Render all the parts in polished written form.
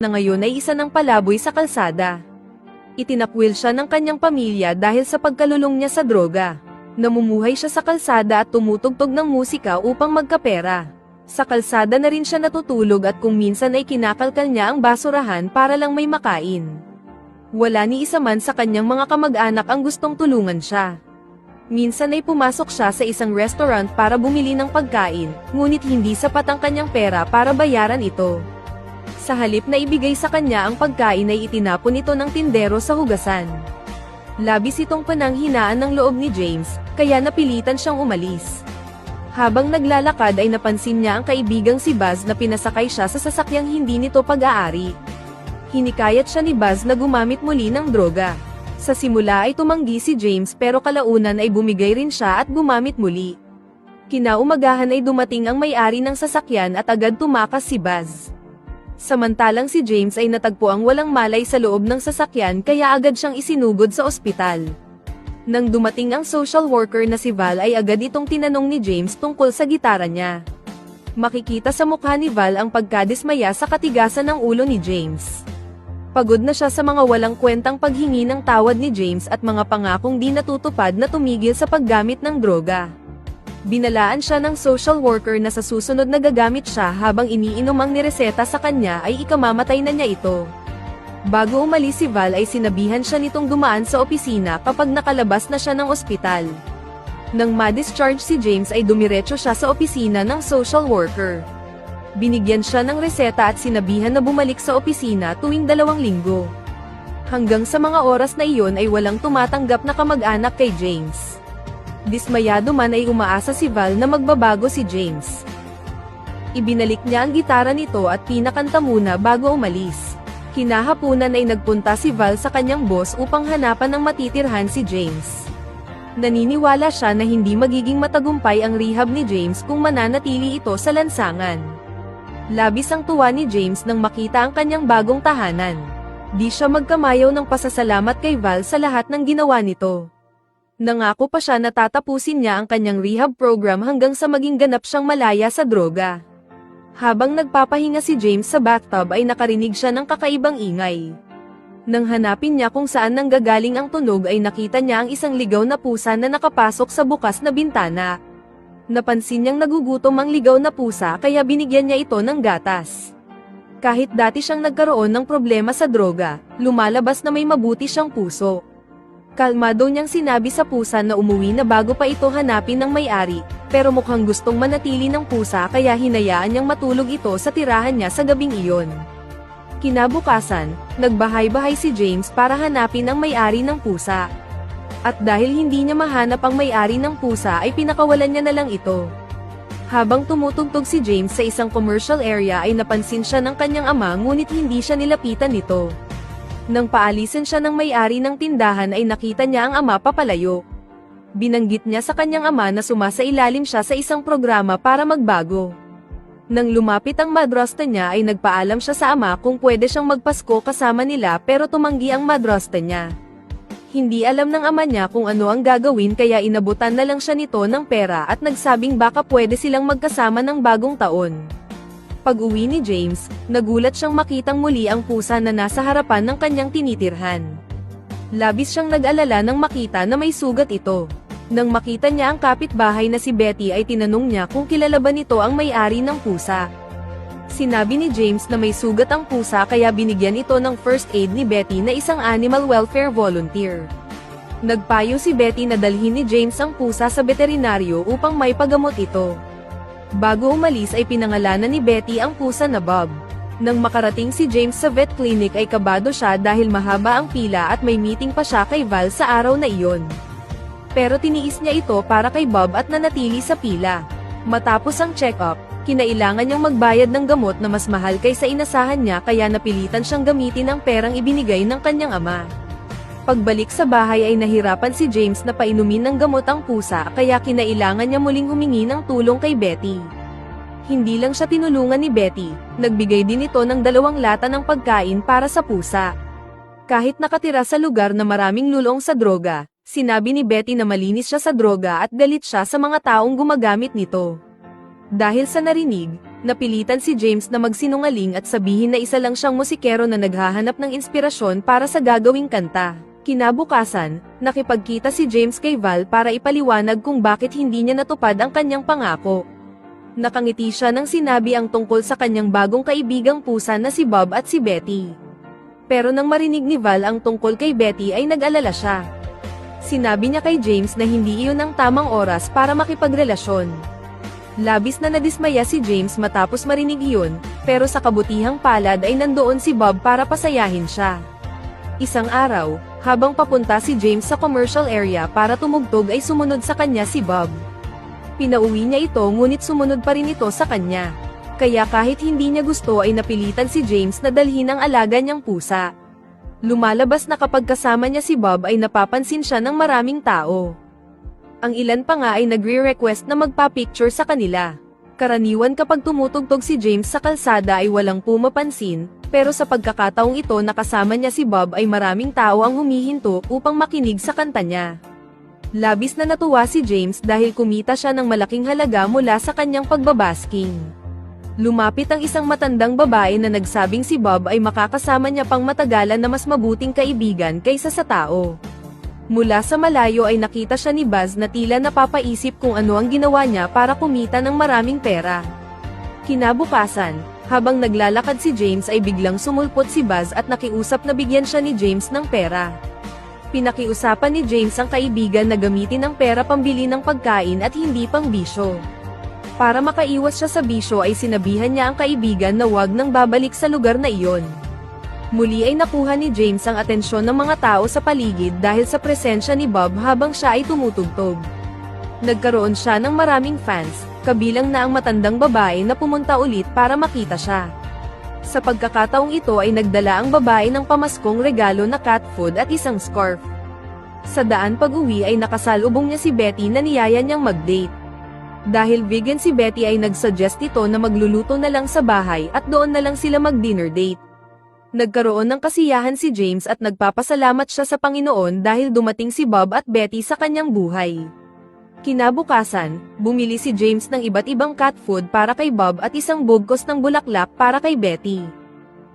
na ngayon ay isa ng palaboy sa kalsada. Itinakwil siya ng kanyang pamilya dahil sa pagkalulong niya sa droga. Namumuhay siya sa kalsada at tumutugtog ng musika upang magkapera. Sa kalsada na rin siya natutulog at kung minsan ay kinakalkal niya ang basurahan para lang may makain. Wala ni isa man sa kanyang mga kamag-anak ang gustong tulungan siya. Minsan ay pumasok siya sa isang restaurant para bumili ng pagkain, ngunit hindi sapat ang kanyang pera para bayaran ito. Sa halip na ibigay sa kanya ang pagkain ay itinapon ito ng tindero sa hugasan. Labis itong pananghinaan ng loob ni James, kaya napilitan siyang umalis. Habang naglalakad ay napansin niya ang kaibigang si Buzz na pinasakay siya sa sasakyang hindi nito pag-aari. Hinikayat siya ni Buzz na gumamit muli ng droga. Sa simula ay tumanggi si James pero kalaunan ay bumigay rin siya at gumamit muli. Kinaumagahan ay dumating ang may-ari ng sasakyan at agad tumakas si Buzz. Samantalang si James ay natagpuang walang malay sa loob ng sasakyan kaya agad siyang isinugod sa ospital. Nang dumating ang social worker na si Val ay agad itong tinanong ni James tungkol sa gitara niya. Makikita sa mukha ni Val ang pagkadismaya sa katigasan ng ulo ni James. Pagod na siya sa mga walang kwentang paghingi ng tawad ni James at mga pangakong di natutupad na tumigil sa paggamit ng droga. Binalaan siya ng social worker na sa susunod na gagamit siya habang iniinom ang nireseta sa kanya ay ikamamatay na niya ito. Bago umalis si Val ay sinabihan siya nitong dumaan sa opisina kapag nakalabas na siya ng ospital. Nang ma-discharge si James ay dumiretso siya sa opisina ng social worker. Binigyan siya ng reseta at sinabihan na bumalik sa opisina tuwing 2 linggo. Hanggang sa mga oras na iyon ay walang tumatanggap na kamag-anak kay James. Dismayado man ay umaasa si Val na magbabago si James. Ibinalik niya ang gitara nito at pinakanta muna bago umalis. Kinahapunan ay nagpunta si Val sa kanyang boss upang hanapan ng matitirhan si James. Naniniwala siya na hindi magiging matagumpay ang rehab ni James kung mananatili ito sa lansangan. Labis ang tuwa ni James nang makita ang kanyang bagong tahanan. Di siya magkamayaw ng pasasalamat kay Val sa lahat ng ginawa nito. Nangako pa siya na tatapusin niya ang kanyang rehab program hanggang sa maging ganap siyang malaya sa droga. Habang nagpapahinga si James sa bathtub ay nakarinig siya ng kakaibang ingay. Nang hanapin niya kung saan nanggagaling ang tunog ay nakita niya ang isang ligaw na pusa na nakapasok sa bukas na bintana. Napansin niyang nagugutom ang ligaw na pusa kaya binigyan niya ito ng gatas. Kahit dati siyang nagkaroon ng problema sa droga, lumalabas na may mabuti siyang puso. Kalmado niyang sinabi sa pusa na umuwi na bago pa ito hanapin ng may-ari, pero mukhang gustong manatili ng pusa kaya hinayaan niyang matulog ito sa tirahan niya sa gabing iyon. Kinabukasan, nagbahay-bahay si James para hanapin ang may-ari ng pusa. At dahil hindi niya mahanap ang may-ari ng pusa ay pinakawalan niya na lang ito. Habang tumutugtog si James sa isang commercial area ay napansin siya ng kanyang ama ngunit hindi siya nilapitan nito. Nang paalisin siya ng may-ari ng tindahan ay nakita niya ang ama papalayo. Binanggit niya sa kanyang ama na sumasailalim siya sa isang programa para magbago. Nang lumapit ang madrasta niya ay nagpaalam siya sa ama kung pwede siyang magpasko kasama nila pero tumanggi ang madrasta niya. Hindi alam ng ama niya kung ano ang gagawin kaya inabutan na lang siya nito ng pera at nagsabing baka pwede silang magkasama ng bagong taon. Pag-uwi ni James, nagulat siyang makitang muli ang pusa na nasa harapan ng kanyang tinitirhan. Labis siyang nag-alala nang makita na may sugat ito. Nang makita niya ang kapitbahay na si Betty ay tinanong niya kung kilala ba nito ang may-ari ng pusa. Sinabi ni James na may sugat ang pusa kaya binigyan ito ng first aid ni Betty na isang animal welfare volunteer. Nagpayo si Betty na dalhin ni James ang pusa sa veterinaryo upang may pagamot ito. Bago umalis ay pinangalanan ni Betty ang pusa na Bob. Nang makarating si James sa vet clinic ay kabado siya dahil mahaba ang pila at may meeting pa siya kay Val sa araw na iyon. Pero tiniis niya ito para kay Bob at nanatili sa pila. Matapos ang check-up, kinailangan niyang magbayad ng gamot na mas mahal kaysa inasahan niya kaya napilitan siyang gamitin ang perang ibinigay ng kanyang ama. Pagbalik sa bahay ay nahirapan si James na painumin ng gamot ang pusa kaya kinailangan niya muling humingi ng tulong kay Betty. Hindi lang siya tinulungan ni Betty, nagbigay din ito ng 2 lata ng pagkain para sa pusa. Kahit nakatira sa lugar na maraming lulong sa droga, sinabi ni Betty na malinis siya sa droga at galit siya sa mga taong gumagamit nito. Dahil sa narinig, Napilitan si James na magsinungaling at sabihin na isa lang siyang musikero na naghahanap ng inspirasyon para sa gagawing kanta. Kinabukasan, nakipagkita si James kay Val para ipaliwanag kung bakit hindi niya natupad ang kanyang pangako. Nakangiti siya nang sinabi ang tungkol sa kanyang bagong kaibigang pusa na si Bob at si Betty. Pero nang marinig ni Val ang tungkol kay Betty ay nag-alala siya. Sinabi niya kay James na hindi iyon ang tamang oras para makipagrelasyon. Labis na nadismaya si James matapos marinig iyon, pero sa kabutihang palad ay nandoon si Bob para pasayahin siya. Isang araw, habang papunta si James sa commercial area para tumugtog ay sumunod sa kanya si Bob. Pinauwi niya ito ngunit sumunod pa rin ito sa kanya. Kaya kahit hindi niya gusto ay napilitan si James na dalhin ang alaga niyang pusa. Lumalabas na kapag kasama niya si Bob ay napapansin siya ng maraming tao. Ang ilan pa nga ay nagre-request na magpa-picture sa kanila. Karaniwan kapag tumutugtog si James sa kalsada ay walang pumapansin, pero sa pagkakataong ito na kasama niya si Bob ay maraming tao ang humihinto upang makinig sa kanta niya. Labis na natuwa si James dahil kumita siya ng malaking halaga mula sa kanyang pagbabasking. Lumapit ang isang matandang babae na nagsabing si Bob ay makakasama niya pang matagalan na mas mabuting kaibigan kaysa sa tao. Mula sa malayo ay nakita siya ni Buzz na tila napapaisip kung ano ang ginawa niya para kumita ng maraming pera. Kinabukasan, habang naglalakad si James ay biglang sumulpot si Buzz at nakiusap na bigyan siya ni James ng pera. Pinakiusapan ni James ang kaibigan na gamitin ang pera pambili ng pagkain at hindi pang bisyo. Para makaiwas siya sa bisyo ay sinabihan niya ang kaibigan na huwag nang babalik sa lugar na iyon. Muli ay nakuha ni James ang atensyon ng mga tao sa paligid dahil sa presensya ni Bob habang siya ay tumutugtog. Nagkaroon siya ng maraming fans, kabilang na ang matandang babae na pumunta ulit para makita siya. Sa pagkakataong ito ay nagdala ang babae ng pamaskong regalo na cat food at isang scarf. Sa daan pag-uwi ay nakasalubong niya si Betty na niyaya niyang mag-date. Dahil vegan si Betty ay nagsuggest ito na magluluto na lang sa bahay at doon na lang sila mag-dinner date. Nagkaroon ng kasiyahan si James at nagpapasalamat siya sa Panginoon dahil dumating si Bob at Betty sa kanyang buhay. Kinabukasan, bumili si James ng iba't ibang cat food para kay Bob at isang bugkos ng bulaklak para kay Betty.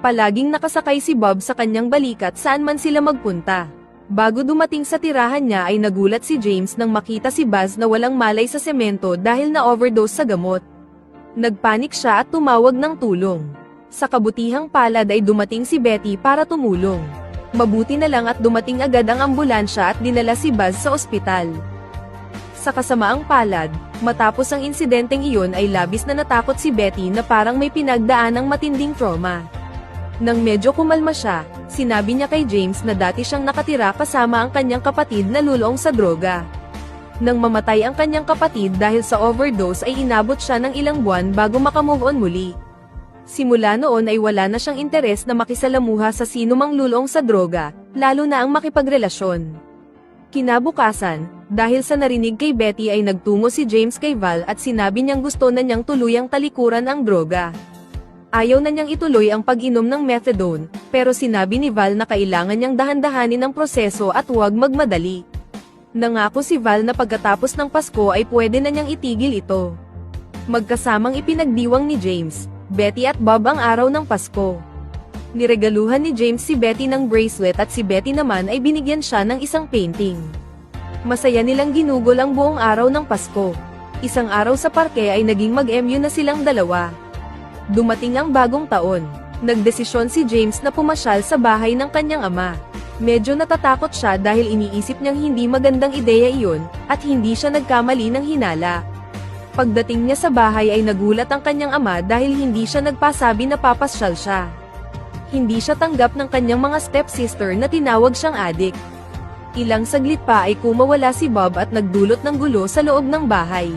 Palaging nakasakay si Bob sa kanyang balikat saan man sila magpunta. Bago dumating sa tirahan niya ay nagulat si James nang makita si Buzz na walang malay sa semento dahil na-overdose sa gamot. Nagpanik siya at tumawag ng tulong. Sa kabutihang palad ay dumating si Betty para tumulong. Mabuti na lang at dumating agad ang ambulansya at dinala si Buzz sa ospital. Sa kasamaang palad, matapos ang insidenteng iyon ay labis na natakot si Betty na parang may pinagdaanang matinding trauma. Nang medyo kumalma siya, sinabi niya kay James na dati siyang nakatira kasama ang kanyang kapatid na lulong sa droga. Nang mamatay ang kanyang kapatid dahil sa overdose ay inabot siya ng ilang buwan bago makamove on muli. Simula noon ay wala na siyang interes na makisalamuha sa sinumang lulong sa droga, lalo na ang makipagrelasyon. Kinabukasan, dahil sa narinig kay Betty ay nagtungo si James kay Val at sinabi niyang gusto na niyang tuluyang talikuran ang droga. Ayaw na niyang ituloy ang pag-inom ng methadone, pero sinabi ni Val na kailangan niyang dahan-dahanin ang proseso at huwag magmadali. Nangako si Val na pagkatapos ng Pasko ay pwede na niyang itigil ito. Magkasamang ipinagdiwang ni James, Betty at Bob ang araw ng Pasko. Niregaluhan ni James si Betty ng bracelet at si Betty naman ay binigyan siya ng isang painting. Masaya nilang ginugol ang buong araw ng Pasko. Isang araw sa parke ay naging mag-MU na silang dalawa. Dumating ang bagong taon. Nagdesisyon si James na pumasyal sa bahay ng kanyang ama. Medyo natatakot siya dahil iniisip niyang hindi magandang ideya iyon, at hindi siya nagkamali ng hinala. Pagdating niya sa bahay ay nagulat ang kanyang ama dahil hindi siya nagpasabi na papasyal siya. Hindi siya tanggap ng kanyang mga stepsister na tinawag siyang adik. Ilang saglit pa ay kumawala si Bob at nagdulot ng gulo sa loob ng bahay.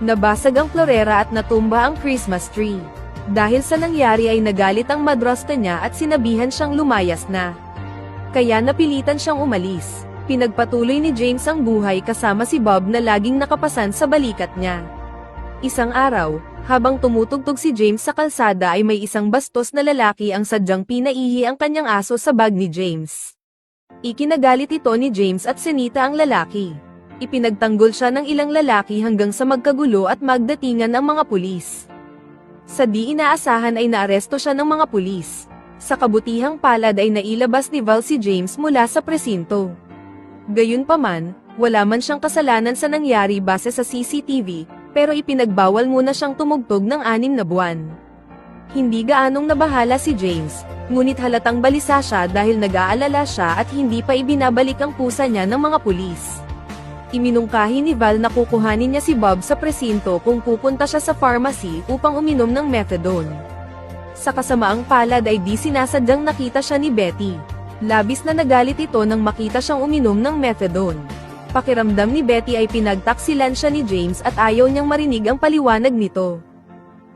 Nabasag ang florera at natumba ang Christmas tree. Dahil sa nangyari ay nagalit ang madrasta niya at sinabihan siyang lumayas na. Kaya napilitan siyang umalis. Pinagpatuloy ni James ang buhay kasama si Bob na laging nakapasan sa balikat niya. Isang araw, habang tumutugtog si James sa kalsada ay may isang bastos na lalaki ang sadyang pinaihi ang kanyang aso sa bag ni James. Ikinagalit ito ni James at sinita ang lalaki. Ipinagtanggol siya ng ilang lalaki hanggang sa magkagulo at magdatingan ang mga pulis. Sa di inaasahan ay naaresto siya ng mga pulis. Sa kabutihang palad ay nailabas ni Val si James mula sa presinto. Gayunpaman, wala man siyang kasalanan sa nangyari base sa CCTV, pero ipinagbawal muna siyang tumugtog ng 6 na buwan. Hindi gaanong nabahala si James, ngunit halatang balisa siya dahil nag-aalala siya at hindi pa ibinabalik ang pusa niya ng mga pulis. Iminungkahi ni Val na kukuhanin niya si Bob sa presinto kung pupunta siya sa pharmacy upang uminom ng methadone. Sa kasamaang palad ay di sinasadyang nakita siya ni Betty. Labis na nagalit ito nang makita siyang uminom ng methadone. Pakiramdam ni Betty ay pinagtaksilan siya ni James at ayaw niyang marinig ang paliwanag nito.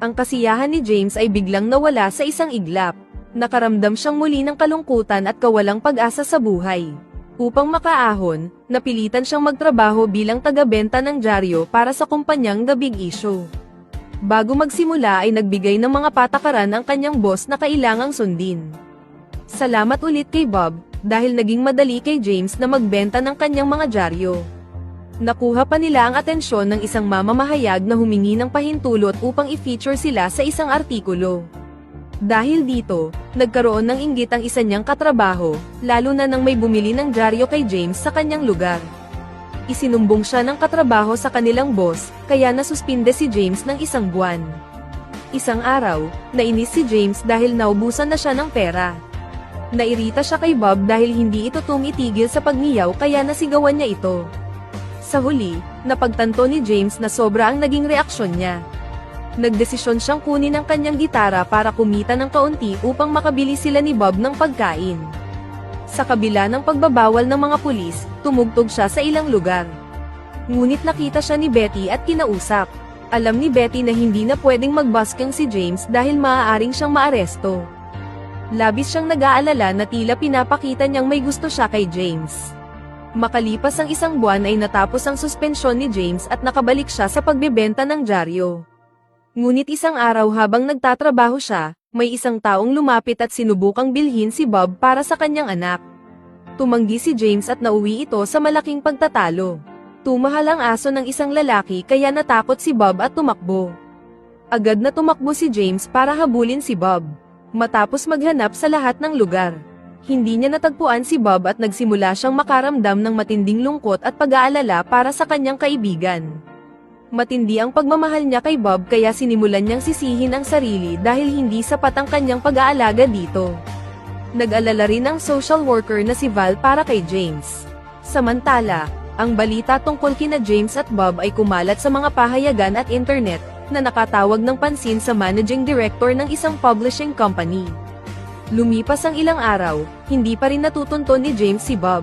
Ang kasiyahan ni James ay biglang nawala sa isang iglap. Nakaramdam siyang muli ng kalungkutan at kawalang pag-asa sa buhay. Upang makaahon, napilitan siyang magtrabaho bilang taga-benta ng dyaryo para sa kumpanyang The Big Issue. Bago magsimula ay nagbigay ng mga patakaran ang kanyang boss na kailangang sundin. Salamat ulit kay Bob, dahil naging madali kay James na magbenta ng kanyang mga dyaryo. Nakuha pa nila ang atensyon ng isang mamamahayag na humingi ng pahintulot upang i-feature sila sa isang artikulo. Dahil dito, nagkaroon ng inggit ang isa niyang katrabaho, lalo na nang may bumili ng dyaryo kay James sa kanyang lugar. Isinumbong siya ng katrabaho sa kanilang boss, kaya nasuspinde si James ng 1 buwan. Isang araw, nainis si James dahil naubusan na siya ng pera. Nairita siya kay Bob dahil hindi ito tumitigil sa pagniyaw kaya nasigawan niya ito. Sa huli, napagtanto ni James na sobra ang naging reaksyon niya. Nagdesisyon siyang kunin ang kanyang gitara para kumita ng kaunti upang makabili sila ni Bob ng pagkain. Sa kabila ng pagbabawal ng mga pulis, tumugtog siya sa ilang lugar. Ngunit nakita siya ni Betty at kinausap. Alam ni Betty na hindi na pwedeng magbusking si James dahil maaaring siyang maaresto. Labis siyang nag-aalala na tila pinapakita niyang may gusto siya kay James. Makalipas ang 1 buwan ay natapos ang suspensyon ni James at nakabalik siya sa pagbebenta ng dyaryo. Ngunit isang araw habang nagtatrabaho siya, may isang taong lumapit at sinubukang bilhin si Bob para sa kanyang anak. Tumanggi si James at nauwi ito sa malaking pagtatalo. Tumahal ang aso ng isang lalaki kaya natakot si Bob at tumakbo. Agad na tumakbo si James para habulin si Bob. Matapos maghanap sa lahat ng lugar, hindi niya natagpuan si Bob at nagsimula siyang makaramdam ng matinding lungkot at pag-aalala para sa kanyang kaibigan. Matindi ang pagmamahal niya kay Bob kaya sinimulan niyang sisihin ang sarili dahil hindi sapat ang kanyang pag-aalaga dito. Nag-alala rin ang social worker na si Val para kay James. Samantala, ang balita tungkol kina James at Bob ay kumalat sa mga pahayagan at internet, na nakatawag ng pansin sa managing director ng isang publishing company. Lumipas ang ilang araw, hindi pa rin natutunton ni James si Bob.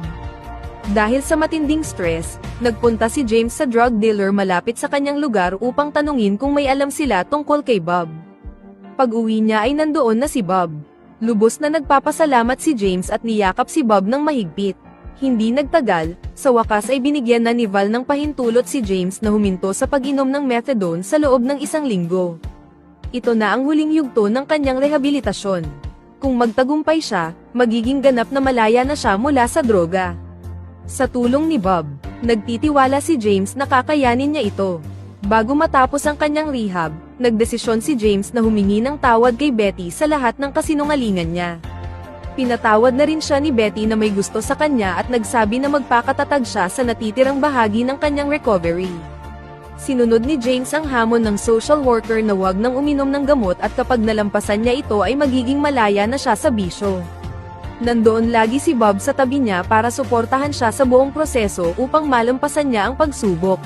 Dahil sa matinding stress, nagpunta si James sa drug dealer malapit sa kanyang lugar upang tanungin kung may alam sila tungkol kay Bob. Pag-uwi niya ay nandoon na si Bob. Lubos na nagpapasalamat si James at niyakap si Bob ng mahigpit. Hindi nagtagal, sa wakas ay binigyan na ni Val ng pahintulot si James na huminto sa pag-inom ng methadone sa loob ng 1 linggo. Ito na ang huling yugto ng kanyang rehabilitasyon. Kung magtagumpay siya, magiging ganap na malaya na siya mula sa droga. Sa tulong ni Bob, nagtitiwala si James na kakayanin niya ito. Bago matapos ang kanyang rehab, nagdesisyon si James na humingi ng tawad kay Betty sa lahat ng kasinungalingan niya. Pinatawad na rin siya ni Betty na may gusto sa kanya at nagsabi na magpakatatag siya sa natitirang bahagi ng kanyang recovery. Sinunod ni James ang hamon ng social worker na huwag nang uminom ng gamot at kapag nalampasan niya ito ay magiging malaya na siya sa bisyo. Nandoon lagi si Bob sa tabi niya para suportahan siya sa buong proseso upang malampasan niya ang pagsubok.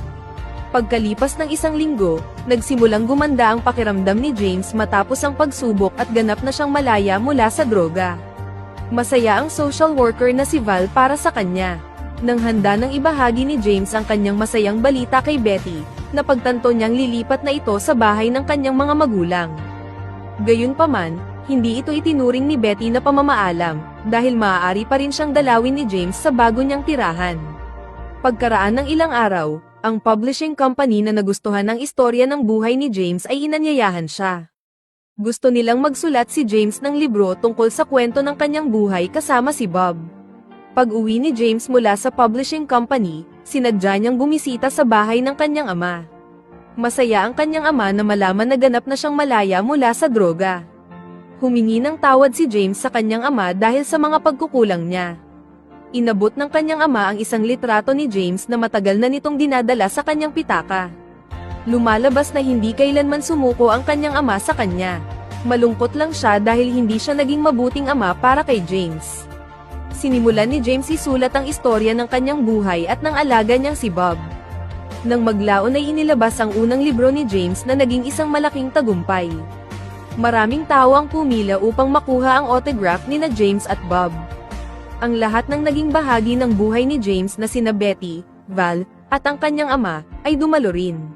Pagkalipas ng 1 linggo, nagsimulang gumanda ang pakiramdam ni James matapos ang pagsubok at ganap na siyang malaya mula sa droga. Masaya ang social worker na si Val para sa kanya. Nang handa ng ibahagi ni James ang kanyang masayang balita kay Betty, napagtanto niyang lilipat na ito sa bahay ng kanyang mga magulang. Gayunpaman, hindi ito itinuring ni Betty na pamamaalam, dahil maaari pa rin siyang dalawin ni James sa bago niyang tirahan. Pagkaraan ng ilang araw, ang publishing company na nagustuhan ng istorya ng buhay ni James ay inanyayahan siya. Gusto nilang magsulat si James ng libro tungkol sa kwento ng kanyang buhay kasama si Bob. Pag-uwi ni James mula sa publishing company, sinadya niyang bumisita sa bahay ng kanyang ama. Masaya ang kanyang ama na malaman na ganap na siyang malaya mula sa droga. Humingi ng tawad si James sa kanyang ama dahil sa mga pagkukulang niya. Inabot ng kanyang ama ang isang litrato ni James na matagal na nitong dinadala sa kanyang pitaka. Lumalabas na hindi kailanman sumuko ang kanyang ama sa kanya. Malungkot lang siya dahil hindi siya naging mabuting ama para kay James. Sinimulan ni James isulat ang istorya ng kanyang buhay at ng alaga niyang si Bob. Nang maglaon ay inilabas ang unang libro ni James na naging isang malaking tagumpay. Maraming tao ang pumila upang makuha ang autograph ni na James at Bob. Ang lahat ng naging bahagi ng buhay ni James na sina Betty, Val, at ang kanyang ama, ay dumalo rin.